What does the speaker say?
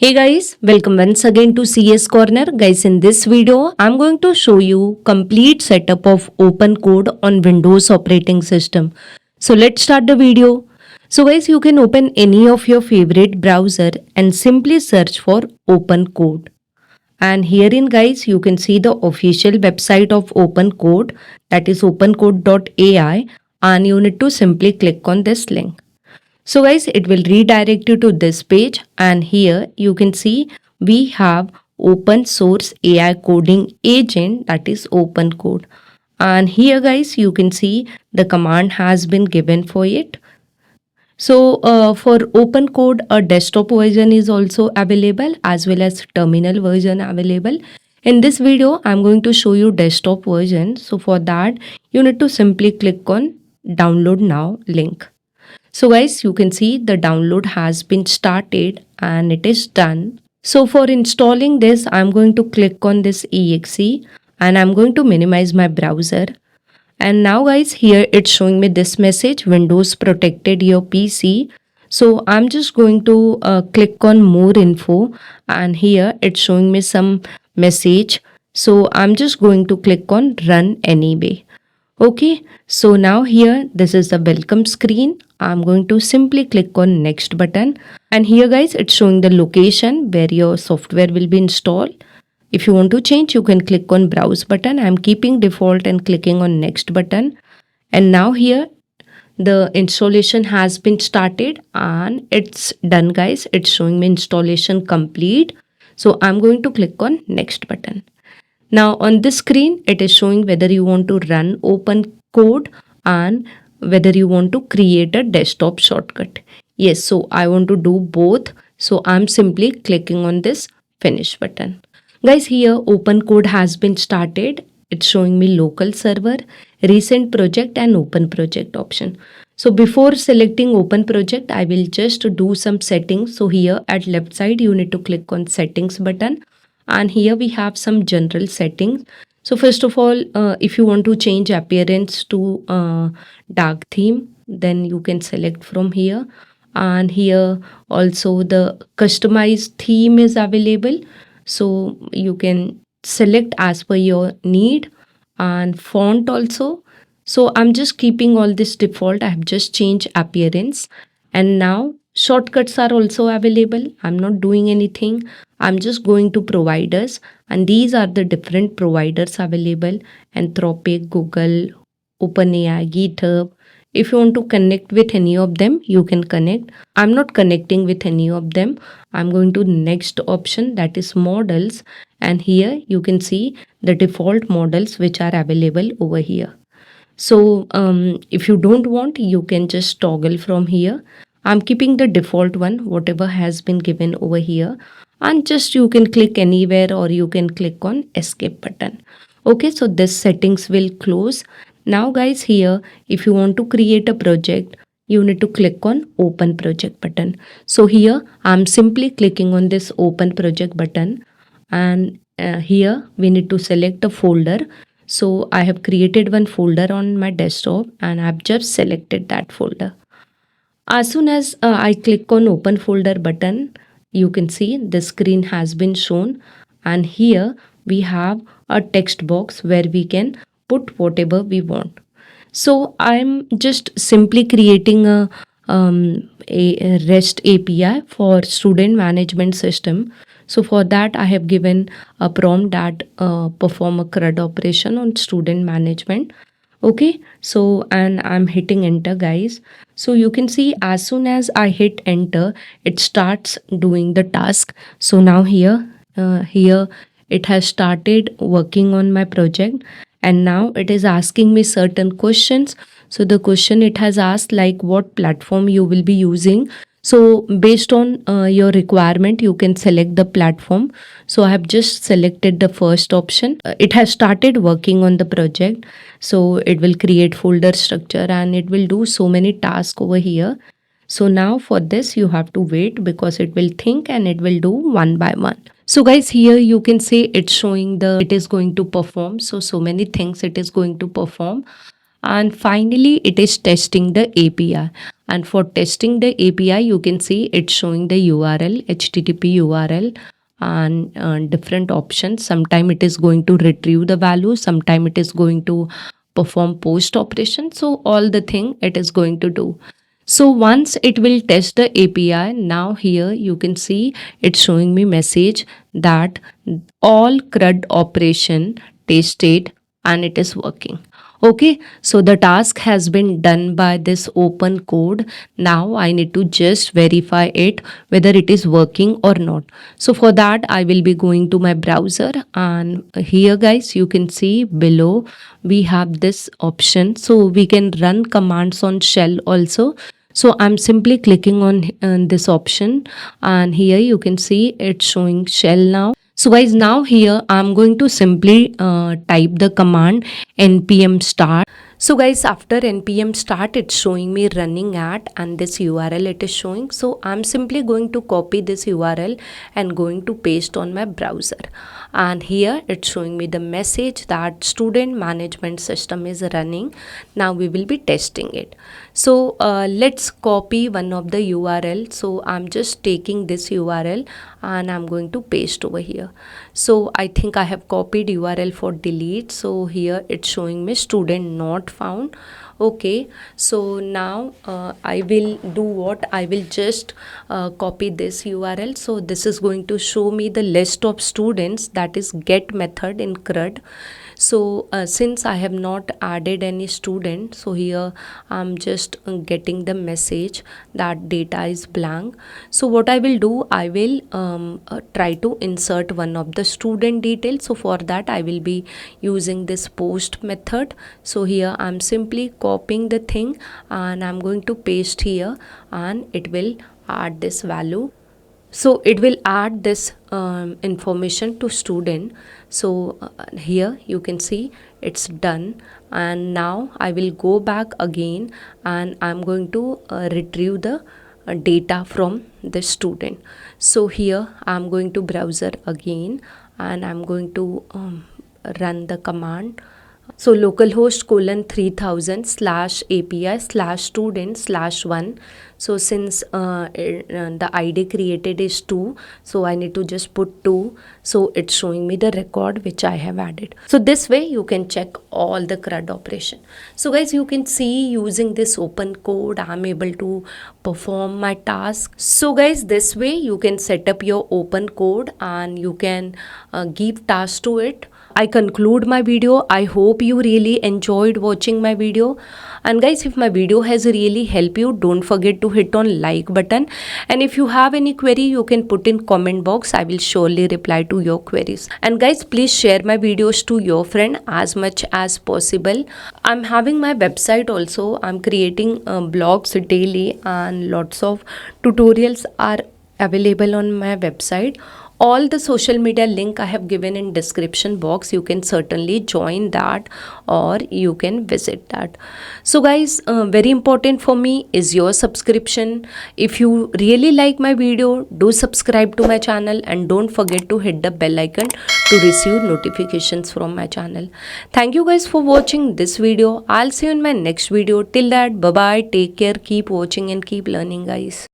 Hey guys, welcome once again to CS Corner. Guys, in this video, I'm going to show you complete setup of OpenCode on Windows operating system. So let's start the video. So guys, you can open any of your favorite browser and simply search for OpenCode. And herein guys, you can see the official website of OpenCode, that is opencode.ai, and you need to simply click on this link. So guys, it will redirect you to this page, and here you can see we have open source AI coding agent, that is OpenCode. And here guys, you can see the command has been given for it. So for OpenCode, a desktop version is also available as well as terminal version available. In this video, I'm going to show you desktop version. So for that, you need to simply click on download now link. So guys, you can see the download has been started and it is done. So for installing this, I'm going to click on this exe and I'm going to minimize my browser. And now guys, here it's showing me this message, Windows protected your PC. So I'm just going to click on more info, and here it's showing me some message. So I'm just going to click on run anyway. Okay, so now here this is the welcome screen. I'm going to simply click on next button, and here guys it's showing the location where your software will be installed. If you want to change, you can click on browse button. I'm keeping default and clicking on next button. And now here the installation has been started and it's done guys. It's showing me installation complete. So I'm going to click on next button. Now on this screen, it is showing whether you want to run open code and whether you want to create a desktop shortcut. Yes, so I want to do both. So I'm simply clicking on this finish button. Guys, here OpenCode has been started. It's showing me local server, recent project and open project option. So before selecting open project, I will just do some settings. So here at left side, you need to click on settings button. And here we have some general settings. So first of all, if you want to change appearance to dark theme, then you can select from here. And here also the customized theme is available. So you can select as per your need, and font also. So I'm just keeping all this default. I have just changed appearance, and now shortcuts are also available. I'm not doing anything. I'm just going to providers, and these are the different providers available: Anthropic, Google, OpenAI, GitHub. If you want to connect with any of them, you can connect. I'm not connecting with any of them. I'm going to next option, that is models, and here you can see the default models which are available over here. So if you don't want, you can just toggle from here. I'm keeping the default one, whatever has been given over here, and just you can click anywhere or you can click on escape button. Okay, so this settings will close. Now guys, here if you want to create a project, you need to click on open project button. So here I'm simply clicking on this open project button, and here we need to select a folder. So I have created one folder on my desktop and I've just selected that folder. As soon as I click on open folder button, you can see the screen has been shown, and here we have a text box where we can put whatever we want. So I'm just simply creating a REST API for student management system. So for that, I have given a prompt that perform a CRUD operation on student management. Okay, so and I'm hitting enter guys. So you can see as soon as I hit enter, it starts doing the task. So now here it has started working on my project, and now it is asking me certain questions. So the question it has asked, like what platform you will be using. So based on your requirement, you can select the platform. So I have just selected the first option. It has started working on the project. So it will create folder structure and it will do so many tasks over here. So now for this you have to wait because it will think and it will do one by one. So guys, here you can see it's showing it is going to perform. So many things it is going to perform. And finally, it is testing the API. And for testing the API, you can see it's showing the URL, HTTP URL, and different options. Sometime it is going to retrieve the value, sometime it is going to perform post operation. So all the thing it is going to do. So once it will test the API, now here you can see it's showing me message that all CRUD operation tested and it is working. Okay, so the task has been done by this open code. Now I need to just verify it whether it is working or not. So for that I will be going to my browser, and here guys you can see below we have this option, so we can run commands on shell also. So I'm simply clicking on this option, and here you can see it's showing shell now. So guys, now here I'm going to simply type the command npm start. So guys, after npm start, it's showing me running at, and this URL it is showing. So I'm simply going to copy this URL and going to paste on my browser. And here it's showing me the message that student management system is running. Now we will be testing it. So let's copy one of the URL. So I'm just taking this URL and I'm going to paste over here. So I think I have copied URL for delete. So here it's showing me student not found. Okay, so now I will do what? I will just copy this URL. So this is going to show me the list of students, that is get method in CRUD. So since I have not added any student, so here I'm just getting the message that data is blank. So what I will do, I will try to insert one of the student details. So for that I will be using this post method. So here I'm simply copying the thing and I'm going to paste here, and it will add this value. So it will add this information to student. So here you can see it's done, and now I will go back again and I'm going to retrieve the data from the student. So here I'm going to browser again and I'm going to run the command. So localhost :/API/student/1. So since the ID created is 2, so I need to just put 2. So it's showing me the record which I have added. So this way you can check all the CRUD operation. So guys, you can see using this open code I'm able to perform my task. So guys, this way you can set up your open code and you can give tasks to it. I conclude my video. I hope you really enjoyed watching my video. And guys, if my video has really helped you, don't forget to hit on like button. And if you have any query, you can put in comment box. I will surely reply to your queries. And guys, please share my videos to your friend as much as possible. I'm having my website also. I'm creating blogs daily and lots of tutorials are available on my website. All the social media link I have given in description box. You can certainly join that or you can visit that. So guys, very important for me is your subscription. If you really like my video, do subscribe to my channel and don't forget to hit the bell icon to receive notifications from my channel. Thank you guys for watching this video. I'll see you in my next video. Till that, bye bye, take care, keep watching and keep learning guys.